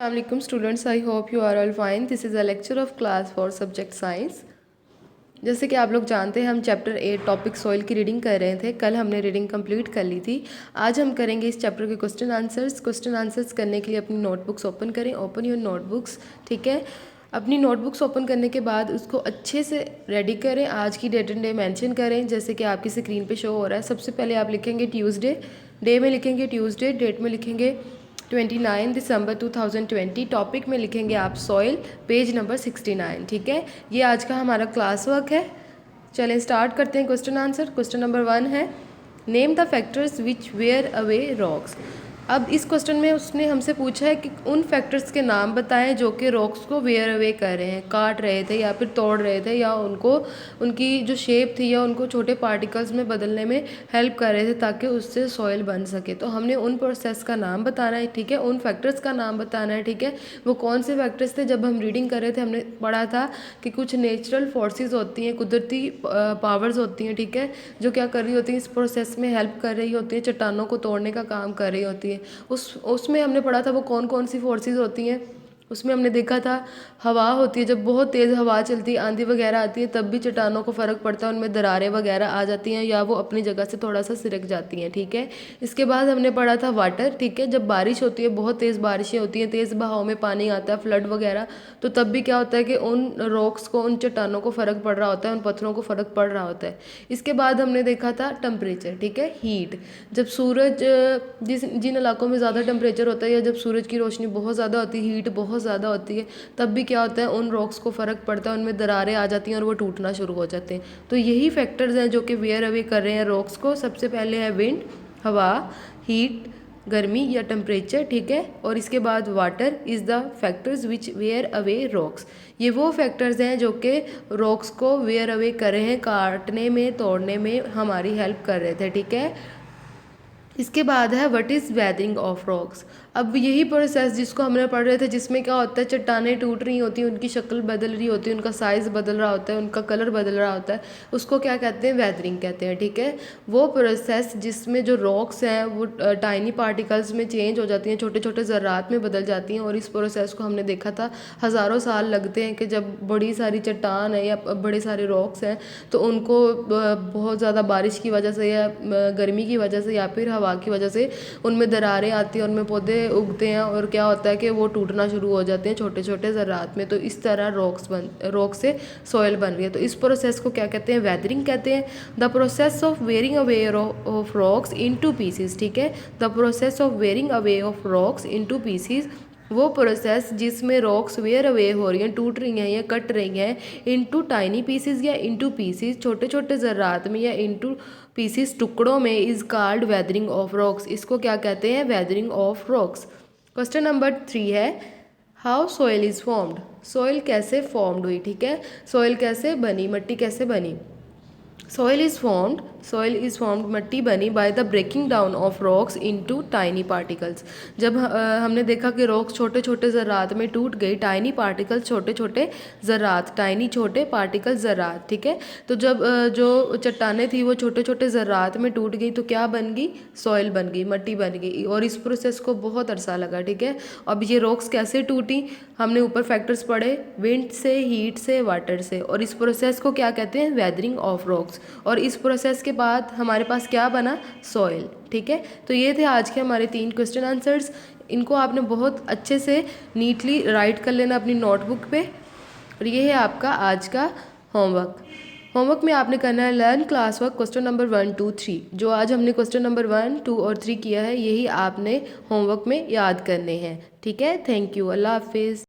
Assalamualaikum students, I hope you are all fine. This is a lecture of class for subject science. जैसे कि आप लोग जानते हैं हम चैप्टर 8 टॉपिक सॉइल की रीडिंग कर रहे थे। कल हमने रीडिंग कंप्लीट कर ली थी। आज हम करेंगे इस चैप्टर के क्वेश्चन आंसर्स करने के लिए अपनी नोटबुक्स ओपन करें। ओपन योर नोटबुक्स, ठीक है। अपनी नोटबुक्स ओपन करने के बाद उसको अच्छे से रेडी करें। आज की डेट एंड डे मेंशन करें जैसे कि आपकी स्क्रीन पे शो हो रहा है। सबसे पहले आप लिखेंगे ट्यूसडे, डे में लिखेंगे ट्यूसडे, डेट में लिखेंगे 29 दिसंबर 2020, टॉपिक में लिखेंगे आप सॉइल, पेज नंबर 69, ठीक है। ये आज का हमारा क्लास वर्क है। चलें स्टार्ट करते हैं क्वेश्चन आंसर। क्वेश्चन नंबर 1 है, name the factors which wear away rocks. अब इस क्वेश्चन में उसने हमसे पूछा है कि उन फैक्टर्स के नाम बताएं जो कि रॉक्स को वेयर अवे कर रहे हैं, काट रहे थे या फिर तोड़ रहे थे या उनको उनकी जो शेप थी या उनको छोटे पार्टिकल्स में बदलने में हेल्प कर रहे थे ताकि उससे सॉइल बन सके। तो हमने उन प्रोसेस का नाम बताना है, ठीक है, उन फैक्टर्स का नाम बताना है, ठीक है। वो कौन से फैक्टर्स थे? जब हम रीडिंग कर रहे थे हमने पढ़ा था कि कुछ नेचुरल फोर्सेस होती हैं, कुदरती पावर्स होती हैं, ठीक है, जो क्या कर रही होती हैं, इस प्रोसेस में हेल्प कर रही होती हैं, चट्टानों को तोड़ने का काम कर रही होती है। उसमें हमने पढ़ा था वो कौन कौन सी फोर्सेस होती हैं। उसमें हमने देखा था हवा होती है, जब बहुत तेज़ हवा चलती है, आंधी वगैरह आती है, तब भी चट्टानों को फ़र्क पड़ता है, उनमें दरारें वगैरह आ जाती हैं या वो अपनी जगह से थोड़ा सा सिरक जाती हैं, ठीक है। इसके बाद हमने पढ़ा था वाटर, ठीक है, जब बारिश होती है, बहुत तेज़ बारिशें होती हैं, तेज़ बहाव में पानी आता है, फ्लड वगैरह, तो तब भी क्या होता है कि उन रॉक्स को, उन चट्टानों को फ़र्क पड़ रहा होता है, उन पत्थरों को फ़र्क पड़ रहा होता है। इसके बाद हमने देखा था टेम्परेचर, ठीक है, हीट। जब सूरज जिन इलाकों में ज़्यादा टेम्परेचर होता है या जब सूरज की रोशनी बहुत ज़्यादा होती है, हीट बहुत ज़्यादा होती है, तब भी क्या होता है, उन रॉक्स को फ़र्क पड़ता है, उनमें दरारें आ जाती हैं और वो टूटना शुरू हो जाते हैं। तो यही फैक्टर्स हैं जो कि वेयर अवे कर रहे हैं रॉक्स को। सबसे पहले है विंड, हवा, हीट, गर्मी या टेम्परेचर, ठीक है, और इसके बाद water is the factors which wear away rocks. ये वो फैक्टर्स हैं जो कि रॉक्स को वेयर अवे कर रहे हैं, काटने में, तोड़ने में हमारी हेल्प कर रहे थे, ठीक है। इसके बाद है what is weathering of rocks. अब यही प्रोसेस जिसको हमने पढ़ रहे थे, जिसमें क्या होता है, चट्टानें टूट रही होती हैं, उनकी शक्ल बदल रही होती है, उनका साइज़ बदल रहा होता है, उनका कलर बदल रहा होता है, उसको क्या कहते हैं? वेदरिंग कहते हैं, ठीक है। वो प्रोसेस जिसमें जो रॉक्स हैं वो टाइनी पार्टिकल्स में चेंज हो जाती हैं, छोटे छोटे ज़र्रात में बदल जाती हैं, और इस प्रोसेस को हमने देखा था हज़ारों साल लगते हैं कि जब बड़ी सारी चट्टान है या बड़े सारे रॉक्स हैं तो उनको बहुत ज़्यादा बारिश की वजह से या गर्मी की वजह से या फिर हवा की वजह से उनमें दरारें आती हैं, उनमें पौधे उगते हैं और क्या होता है कि वो टूटना शुरू हो जाते हैं छोटे छोटे ज़रात में। तो इस तरह रॉक से सॉइल बन रही है। तो इस प्रोसेस को क्या कहते हैं? वेदरिंग कहते हैं। The process of wearing away of rocks into pieces, ठीक है। The process of wearing away of rocks into pieces, वो प्रोसेस जिसमें रॉक्स वेयर अवे हो रही हैं, टूट रही हैं या कट रही हैं, इनटू टाइनी पीसीज या इनटू पीसीज, छोटे छोटे ज़रात में या इनटू पीसीज, टुकड़ों में, is called weathering of rocks. इसको क्या कहते हैं? Weathering of rocks. Question number 3 है, how soil is formed. Soil कैसे फॉर्म्ड हुई, ठीक है, सॉइल कैसे बनी, मिट्टी कैसे बनी। सॉइल इज़ फॉर्म्ड, मिट्टी बनी by the breaking down of rocks into tiny particles. जब हमने देखा कि रॉक्स छोटे छोटे ज़रात में टूट गई, टाइनी पार्टिकल्स, छोटे छोटे ज़रात, टाइनी छोटे पार्टिकल ज़रात, ठीक है। तो जब जो चट्टानें थी वो छोटे छोटे ज़रात में टूट गई तो क्या बन गई? सॉइल बन गई, मिट्टी बन गई। और इस प्रोसेस को बहुत अरसा लगा, ठीक है। अब ये रॉक्स कैसे टूटी? हमने ऊपर फैक्टर्स पढ़े, विंड से, हीट से, वाटर से, और इस प्रोसेस को क्या कहते हैं? Weathering of rocks. और इस प्रोसेस के बाद हमारे पास क्या बना? सॉइल, ठीक है। तो ये थे आज के हमारे 3 क्वेश्चन आंसर्स। इनको आपने बहुत अच्छे से नीटली राइट कर लेना अपनी नोटबुक पे। और ये है आपका आज का होमवर्क में आपने करना है learn class work question number 1, 2, 3। जो आज हमने क्वेश्चन नंबर 1, 2 और 3 किया है, यही आपने होमवर्क में याद करने हैं, ठीक है। थैंक यू, अल्लाह हाफिज़।